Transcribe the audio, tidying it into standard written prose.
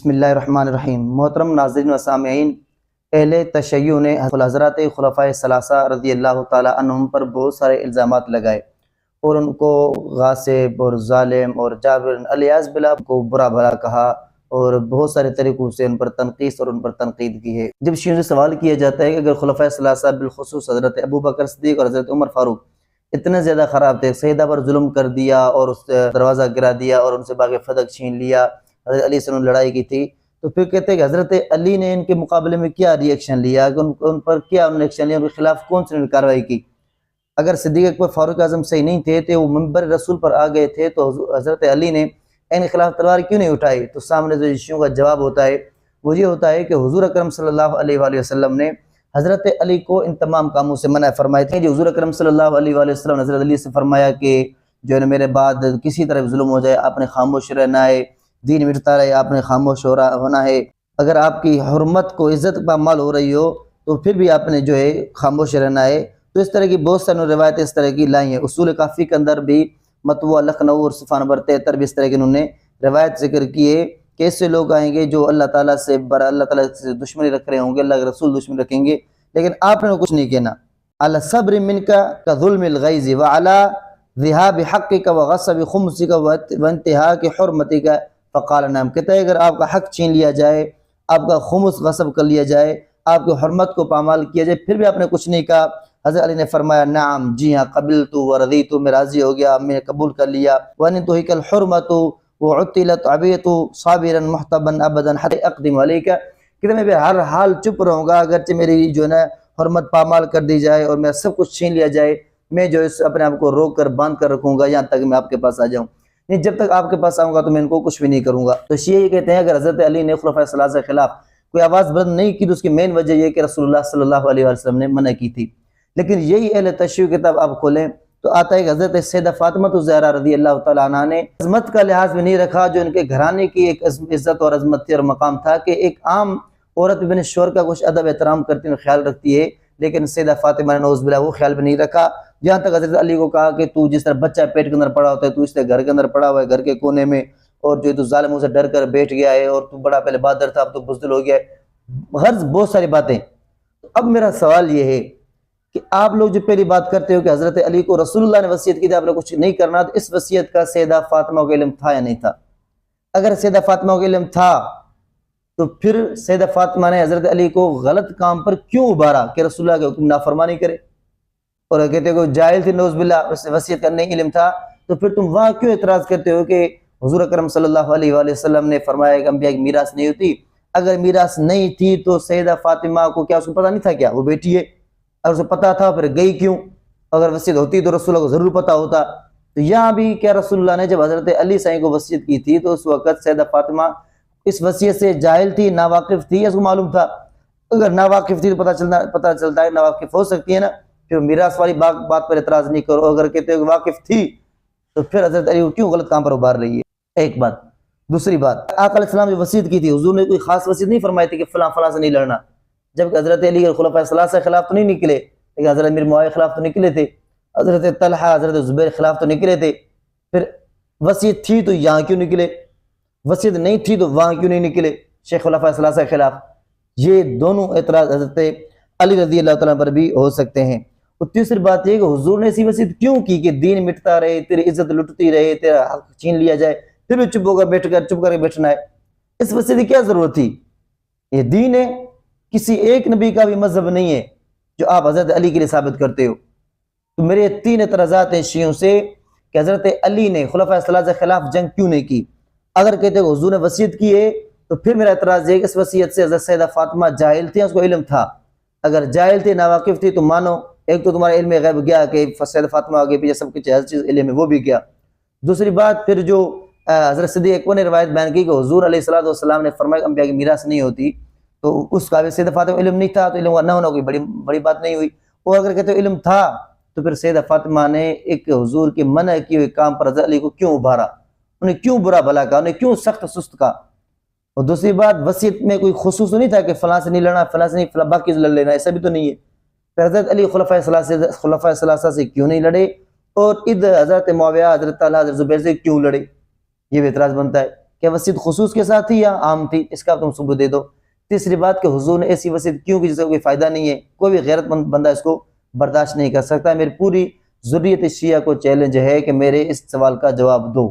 बिस्मिल्लाहिर्रहमानिर्रहीम। मोहतरम नाज़रीन व सामीईन, अहले तशय्युअ ने हज़रात खुलफ़ाए सलासा रज़ियल्लाहु ताला अन्हुम पर बहुत सारे इल्ज़ामात लगाए और उनको गासिब और ज़ालिम और जाबिर अलियाज़ बिल्लाह को बुरा भला कहा और बहुत सारे तरीक़ों से उन पर तनक़ीस और उन पर तनक़ीद की है। जब शियों से सवाल किया जाता है कि अगर खुलफ़ाए सलासा बिलख़ुसूस हज़रत अबू बकर सिद्दीक़ और हज़रत उमर फ़ारूक इतने ज़्यादा ख़राब थे, सईदा पर जुल्म कर दिया और उस दरवाज़ा गिरा दिया और उनसे बाग़ फ़दक छीन लिया, हज़रत अली से उन्होंने लड़ाई की थी, तो फिर कहते हैं कि हज़रत अली ने इनके मुकाबले में क्या रिएक्शन लिया, कि उन पर क्या उन्होंने एक्शन लिया, उनके खिलाफ कौन सी कार्रवाई की। अगर सिद्दीक़ अकबर फ़ारूक आज़म सही नहीं थे तो वो मिंबर रसूल पर आ गए थे, तो हज़रत अली ने इनके खिलाफ तलवार क्यों नहीं उठाई। तो सामने जो शियों का जवाब होता है वो ये होता है कि हुज़ूर अकरम सल्लल्लाहु अलैहि वसल्लम ने हज़रत अली को इन तमाम कामों से मना फरमाए थे। जो हुज़ूर अकरम सल्लल्लाहु अलैहि वसल्लम ने हज़रत अली से फरमाया कि जो है मेरे बाद किसी तरह जुल्म हो जाए आपने खामोश रहना है, दीन मिटता रहे आपने खामोश होना है। अगर आपकी हुर्मत को इज़्ज़त का माल हो रही हो तो फिर भी आपने जो है खामोश रहना है। तो इस तरह की बहुत सारी रिवायतें इस तरह की लाई हैं। उसूल काफ़ी के अंदर भी मतवा लखनऊ और सफ़ा नंबर 73 भी इस तरह के उन्होंने रिवायत जिक्र की है कि ऐसे लोग आएंगे जो अल्लाह ताला से दुश्मनी रख रहे होंगे, अल्लाह के रसूल दुश्मनी रखेंगे, लेकिन आपने कुछ नहीं कहना। अला सब्र मिनका का ज़ुल्मिल गैज़ि व अला ज़िहाबि हक़्क़िका व ग़स्बि खुम्सिका व इंतिहाकि हुर्मतिका फ़क़ाल नअम। कहता है अगर आपका हक़ छीन लिया जाए, आपका खुमुस गस्ब कर लिया जाए, आपकी हुर्मत को पामाल किया जाए, फिर भी आपने कुछ नहीं कहा। हज़रत अली ने फरमाया नअम, जी हाँ, क़बिलतु व रज़ीतु, मैं राज़ी हो गया, मैं कबूल कर लिया। व अनतुहिकल हुर्मतु व उतिलत अबीतु साबिरन मुहतबन अबदन हत्ता अक़दिम अलैका। कि मैं हर हाल चुप रहूँगा अगरचे मेरी जो है ना हुर्मत पामाल कर दी जाए और मेरा सब कुछ छीन लिया जाए, मैं जो है अपने आप को रोक कर बांध कर रखूँगा यहाँ तक मैं आपके पास आ जाऊँ। नहीं, जब तक आपके पास आऊँगा तो मैं इनको कुछ भी नहीं करूँगा। तो शिया ये कहते हैं अगर हज़रत अली ने खुलफ़ाए सलासा के खिलाफ कोई आवाज़ बुलंद नहीं की तो उसकी मेन वजह यह कि रसूलुल्लाह सल्लल्लाहु अलैहि वसल्लम ने मना की थी। लेकिन यही अहले तशय्युअ किताब आप खोलें तो आता है कि हज़रत सैयदा फ़ातिमा ज़हरा रज़ियल्लाहु तआला अन्हा ने अज़मत का लिहाज भी नहीं रखा जो इनके घराने की एक इज़्ज़त और अज़मत थी और मकाम था कि एक आम औरत बिन शोर का कुछ अदब एहतराम करती है, ख्याल रखती है, लेकिन सैयदा फ़ातिमा ने नौज़ बिल्लाह वो ख्याल भी नहीं रखा। जहाँ तक हज़रत अली को कहा कि तू जिस तरह बच्चा पेट के अंदर पड़ा होता है, तू इस तरह घर के अंदर पड़ा हुआ है, घर के कोने में, और जो तू ज़ालिमों से डर कर बैठ गया है, और तू बड़ा पहले बहादुर था अब तो बुज़दिल हो गया है, गर्ज़ बहुत सारी बातें। अब मेरा सवाल ये है कि आप लोग जो पहली बात करते हो कि हज़रत अली को रसूलुल्लाह ने वसीयत की थी आपने कुछ नहीं करना, तो इस वसीयत का सैयदा फ़ातिमा को इल्म था या नहीं था? अगर सैयदा फ़ातिमा को इल्म था तो फिर सैयदा फ़ातिमा ने हज़रत अली को गलत काम पर क्यों उभारा कि रसूलुल्लाह के हुक्म नाफरमानी करे। और कहते हो जाहिल थे नौज़ बिल्लाह, वसीयत करने इल्म था, तो फिर तुम वहाँ क्यों एतराज़ करते हो कि हुज़ूर अकरम सल्लल्लाहु अलैहि वसल्लम ने फरमाया कि अंबिया की मीरास नहीं होती। अगर मीरास नहीं थी तो सैयदा फ़ातिमा को क्या उसको पता नहीं था क्या वो बेटी है? अगर उसे पता था फिर गई क्यों? अगर वसीयत होती तो रसूलुल्लाह को ज़रूर पता होता। तो यहाँ भी क्या रसूलुल्लाह ने जब हज़रत अली साईं को वसीयत की थी तो उस वक़्त सैयदा फ़ातिमा इस वसीयत से जाहिल थी, नावाकिफ़ थी या उसको मालूम था? अगर नावाकिफ़ थी तो पता चलता है नावाकिफ़ हो सकती है ना, फिर मीरास वाली बात पर एतराज़ नहीं करो। अगर कहते हो वाकिफ़ थी तो फिर हज़रत अली को क्यों गलत काम पर उभार रही है? एक बात। दूसरी बात, आका अलैहिस्सलाम जो वसीयत की थी हुज़ूर ने कोई ख़ास वसीयत नहीं फरमाई थी कि फ़लाँ फ़लाँ से नहीं लड़ना, जबकि हज़रत अली खुलफ़ाए सलासा के खिलाफ तो नहीं निकले, लेकिन हज़रत अमीर मुआविया के खिलाफ तो निकले थे, हज़रत तलहा हज़रत ज़ुबैर के खिलाफ तो निकले थे। फिर वसीयत थी तो यहाँ क्यों निकले, वसीयत नहीं थी तो वहाँ क्यों नहीं निकले शेख खुलफ़ाए सलासा के खिलाफ? ये दोनों एतराज़ हज़रत अली रज़ियल्लाहु तआला पर भी हो सकते हैं। और तीसरी बात यह कि हुज़ूर ने ऐसी वसीयत क्यों की कि दीन मिटता रहे, तेरी इज्जत लुटती रहे, तेरा हक छीन लिया जाए, फिर भी चुप करके बैठना है? इस वसीयत की क्या ज़रूरत थी? ये दीन है, किसी एक नबी का भी मजहब नहीं है जो आप हज़रत अली के लिए साबित करते हो। तो मेरे 3 एतराज़ात हैं शियों से कि हज़रत अली ने खुलफ़ाए सलासा के खिलाफ जंग क्यों नहीं की। अगर कहते हो हुज़ूर ने वसीयत की है तो फिर मेरा एतराज़ है कि इस वसीयत से हज़रत सैयदा फ़ातिमा जाहिल थी, उसको इल्म था। अगर जाहिल थी, नावाकिफ़ थी, तो मानो एक तो तुम्हारा इल्म गैब गया कि सैयदा फ़ातिमा आगे पीछे सब कुछ हर चीज़ इल्म है, वो भी गया। दूसरी बात, फिर जो हज़रत सिद्दीक़ अकबर ने रिवायत बयान की कि हुज़ूर अलैहिस्सलातु वस्सलाम ने फरमाया अंबिया की मीरास नहीं होती, तो उसका भी सैयदा फ़ातिमा इल्म नहीं था, तो इल्म न होना कोई बड़ी बात नहीं हुई। और अगर कहते हो इल्म था तो फिर सैयदा फ़ातिमा ने एक हुज़ूर के मना किए हुए काम पर हज़रत अली को क्यों उभारा, उन्हें क्यों बुरा भला कहा, उन्हें क्यों सख्त सुस्त कहा? और दूसरी बात, वसीयत में कोई खुसूस नहीं था कि फलां से नहीं लड़ना, फलां से नहीं, फलां बाकी से लड़ लेना, ऐसा भी तो नहीं है। फिर हज़रत अली खुलफ़ाए सलासा से क्यों नहीं लड़े और इधर हज़रत मुआविया, हज़रत तलहा, हज़रत ज़ुबैर से क्यों लड़े? ये भी एतराज़ बनता है क्या वसीयत खुसूस के साथ थी या आम थी, इसका तुम सबूत दे दो। तीसरी बात कि हुजूर ने ऐसी वसीयत क्यों की जिसका कोई फ़ायदा नहीं है, कोई भी गैरतमंद बंदा इसको बर्दाश्त नहीं कर सकता। मेरी पूरी ज़ुर्रियत शिया को चैलेंज है कि मेरे इस सवाल का जवाब दो।